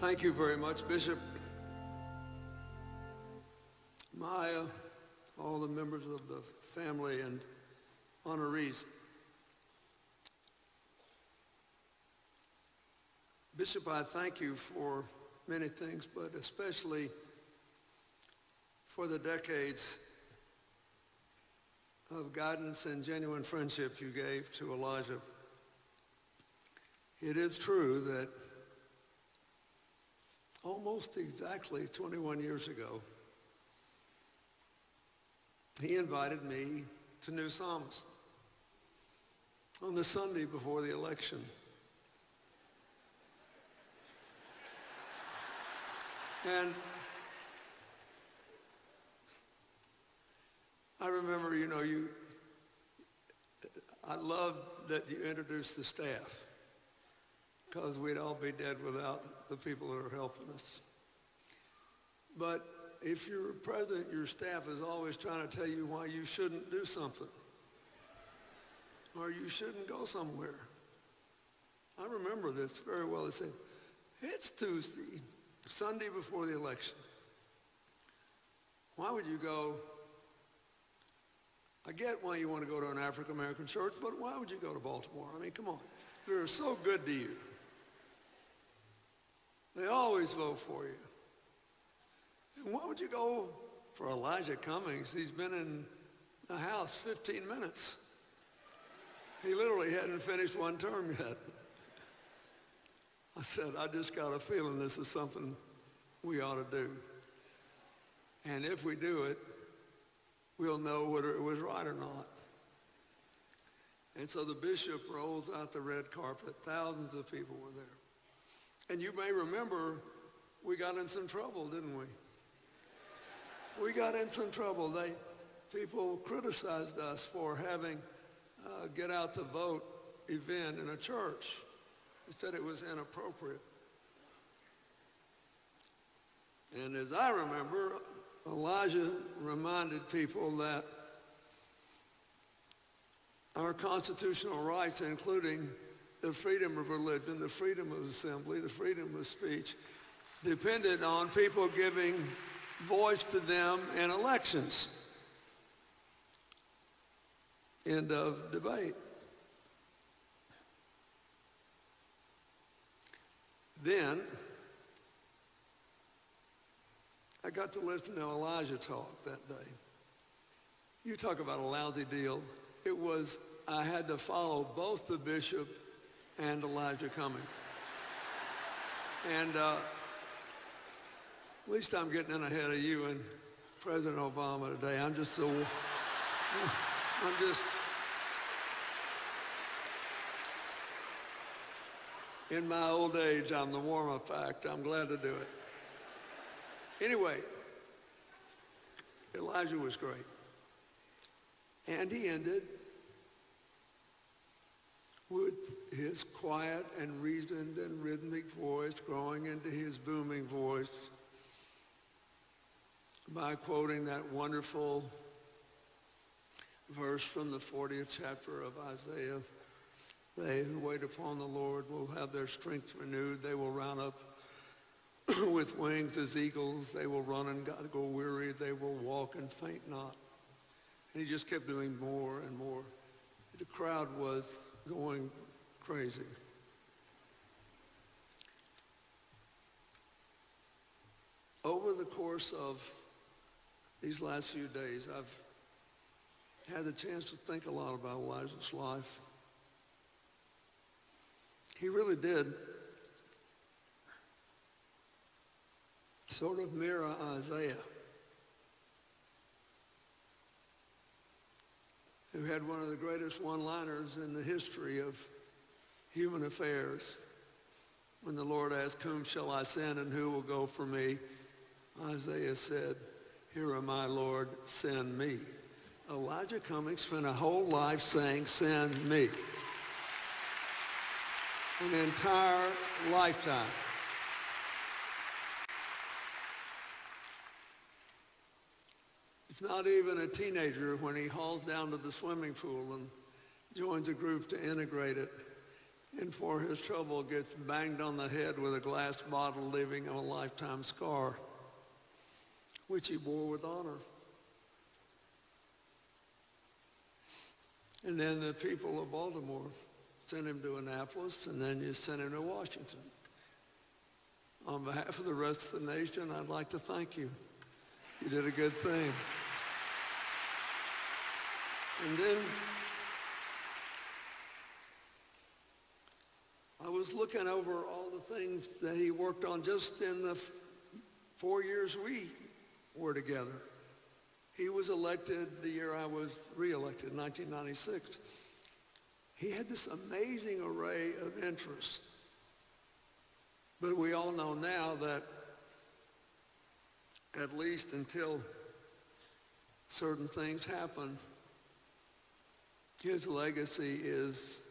Thank you very much, Bishop. Maya, all the members of the family and honorees. Bishop, I thank you for many things, but especially for the decades of guidance and genuine friendship you gave to Elijah. It is true that almost exactly 21 years ago, he invited me to New Psalmist on the Sunday before the election. And I remember, I loved that you introduced the staff, because we'd all be dead without the people that are helping us. But if you're president, your staff is always trying to tell you why you shouldn't do something or you shouldn't go somewhere. I remember this very well. They said, it's Tuesday, Sunday before the election. Why would you go? I get why you want to go to an African-American church, but why would you go to Baltimore? I mean, come on. They're so good to you. They always vote for you. And why would you go for Elijah Cummings? He's been in the House 15 minutes. He literally hadn't finished one term yet. I said, I just got a feeling this is something we ought to do. And if we do it, we'll know whether it was right or not. And so the bishop rolls out the red carpet. Thousands of people were there. And you may remember we got in some trouble, didn't we? We got in some trouble. People criticized us for having a get out the vote event in a church. They said it was inappropriate. And as I remember, Elijah reminded people that our constitutional rights, including the freedom of religion, the freedom of assembly, the freedom of speech, depended on people giving voice to them in elections. End of debate. Then I got to listen to Elijah talk that day. You talk about a lousy deal. It was, I had to follow both the bishop and Elijah Cummings. And at least I'm getting in ahead of you and President Obama today. In my old age, I'm the warm-up act. I'm glad to do it. Anyway, Elijah was great. And he ended with his quiet and reasoned and rhythmic voice growing into his booming voice by quoting that wonderful verse from the 40th chapter of Isaiah. They who wait upon the Lord will have their strength renewed. They will run up with wings as eagles. They will run and not go weary. They will walk and faint not. And he just kept doing more and more. The crowd was going crazy. Over the course of these last few days, I've had the chance to think a lot about Elijah's life. He really did sort of mirror Isaiah, who had one of the greatest one-liners in the history of human affairs. When the Lord asked, whom shall I send and who will go for me? Isaiah said, here am I, Lord, send me. Elijah Cummings spent a whole life saying, send me. An entire lifetime. He's not even a teenager when he hauls down to the swimming pool and joins a group to integrate it. and for his trouble gets banged on the head with a glass bottle, leaving him a lifetime scar, which he bore with honor. And then the people of Baltimore sent him to Annapolis, and then you sent him to Washington. On behalf of the rest of the nation, I'd like to thank you. You did a good thing. And then I was looking over all the things that he worked on just in the 4 years we were together. He was elected the year I was reelected, 1996. He had this amazing array of interests. But we all know now that at least until certain things happen, his legacy is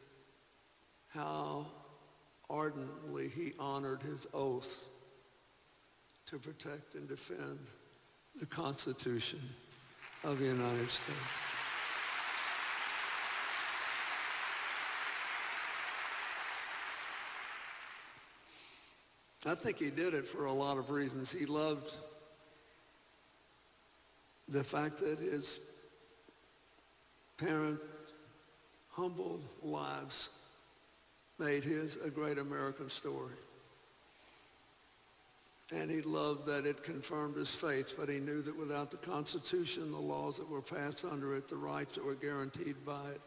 how ardently he honored his oath to protect and defend the Constitution of the United States. I think he did it for a lot of reasons. He loved the fact that his parents' humble lives made his a great American story. And he loved that it confirmed his faith, but he knew that without the Constitution, the laws that were passed under it, the rights that were guaranteed by it,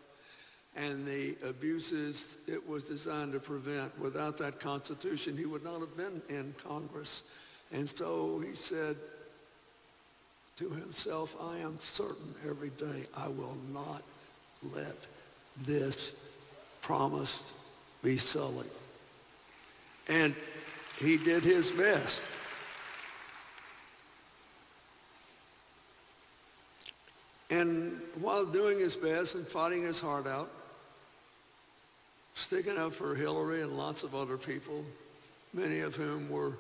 and the abuses it was designed to prevent, without that Constitution, he would not have been in Congress. And so he said to himself, I am certain every day I will not let this promise be sullied. And he did his best. And while doing his best and fighting his heart out, sticking up for Hillary and lots of other people, many of whom were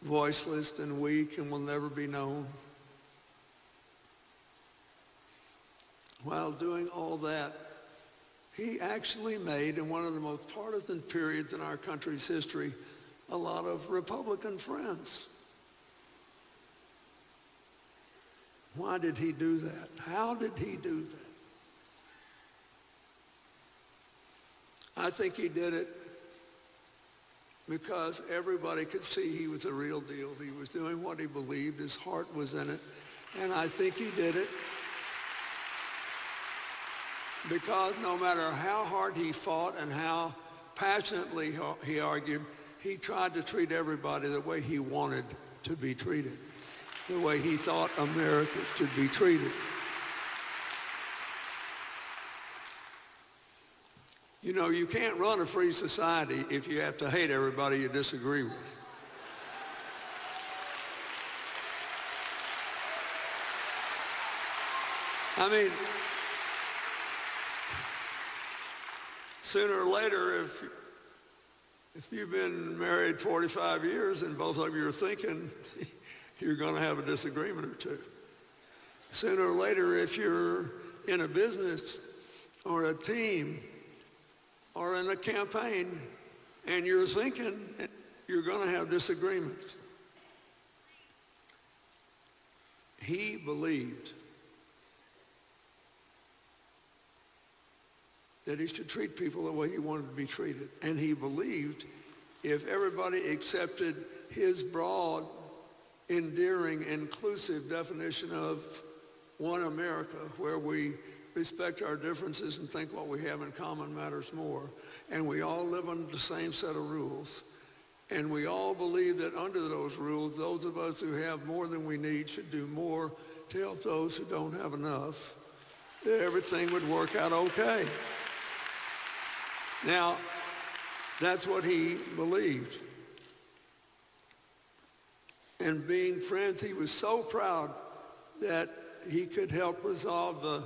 voiceless and weak and will never be known. While doing all that, he actually made, in one of the most partisan periods in our country's history, a lot of Republican friends. Why did he do that? How did he do that? I think he did it because everybody could see he was a real deal. He was doing what he believed. His heart was in it. And I think he did it because no matter how hard he fought and how passionately he argued, he tried to treat everybody the way he wanted to be treated, the way he thought America should be treated. You know, you can't run a free society if you have to hate everybody you disagree with. I mean, sooner or later, if you've been married 45 years and both of you are thinking, you're going to have a disagreement or two. Sooner or later, if you're in a business or a team or in a campaign and you're thinking, you're going to have disagreements. He believed that he should treat people the way he wanted to be treated. And he believed if everybody accepted his broad, endearing, inclusive definition of one America, where we respect our differences and think what we have in common matters more, and we all live under the same set of rules, and we all believe that under those rules, those of us who have more than we need should do more to help those who don't have enough, that everything would work out okay. Now, that's what he believed. And being friends, he was so proud that he could help resolve the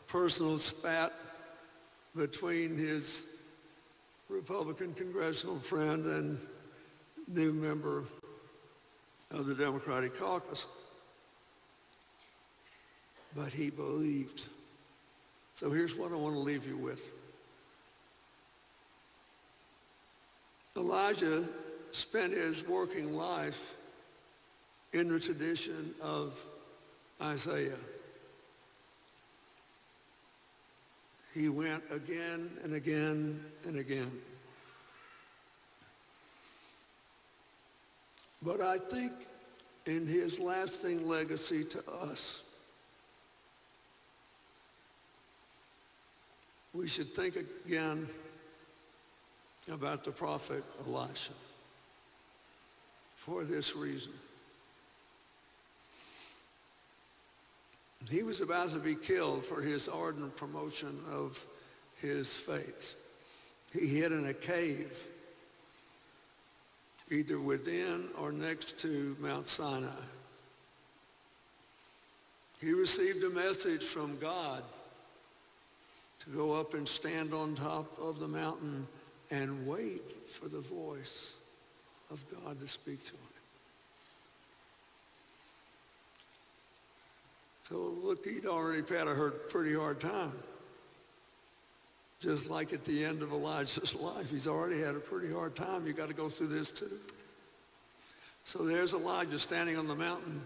personal spat between his Republican congressional friend and new member of the Democratic caucus. But he believed. So here's what I want to leave you with. Elijah spent his working life in the tradition of Isaiah. He went again and again and again. But I think in his lasting legacy to us, we should think again about the prophet Elisha for this reason. He was about to be killed for his ardent promotion of his faith. He hid in a cave, either within or next to Mount Sinai. He received a message from God to go up and stand on top of the mountain and wait for the voice of God to speak to him. So look, he'd already had a pretty hard time. Just like at the end of Elijah's life, he's already had a pretty hard time. You got to go through this too. So there's Elijah standing on the mountain.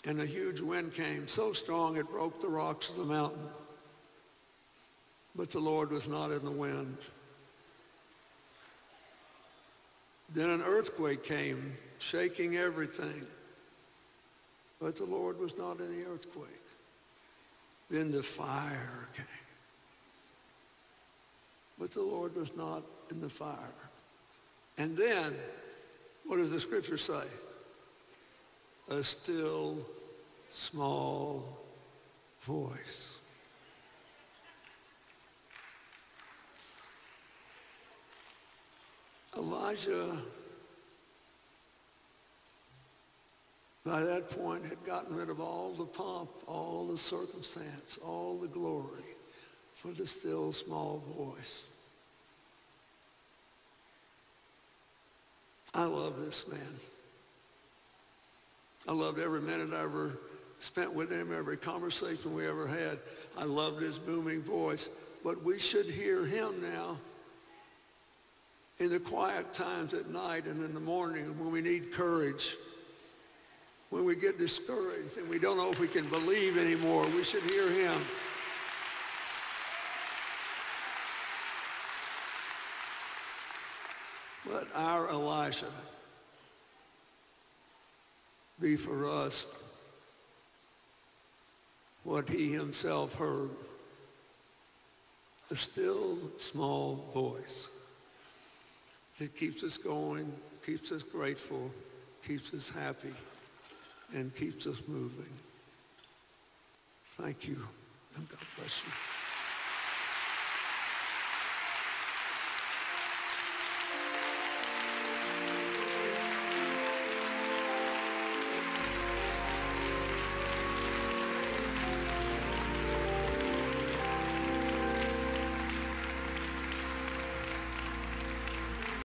And a huge wind came, so strong it broke the rocks of the mountain. But the Lord was not in the wind. Then an earthquake came, shaking everything. But the Lord was not in the earthquake. Then the fire came. But the Lord was not in the fire. And then, what does the scripture say? A still, small voice. Elijah, by that point, had gotten rid of all the pomp, all the circumstance, all the glory for the still small voice. I love this man. I loved every minute I ever spent with him, every conversation we ever had. I loved his booming voice. But we should hear him now in the quiet times at night and in the morning when we need courage. When we get discouraged and we don't know if we can believe anymore, we should hear him. Let our Elisha be for us what he himself heard, a still small voice that keeps us going, keeps us grateful, keeps us happy, and keeps us moving. Thank you, and God bless you.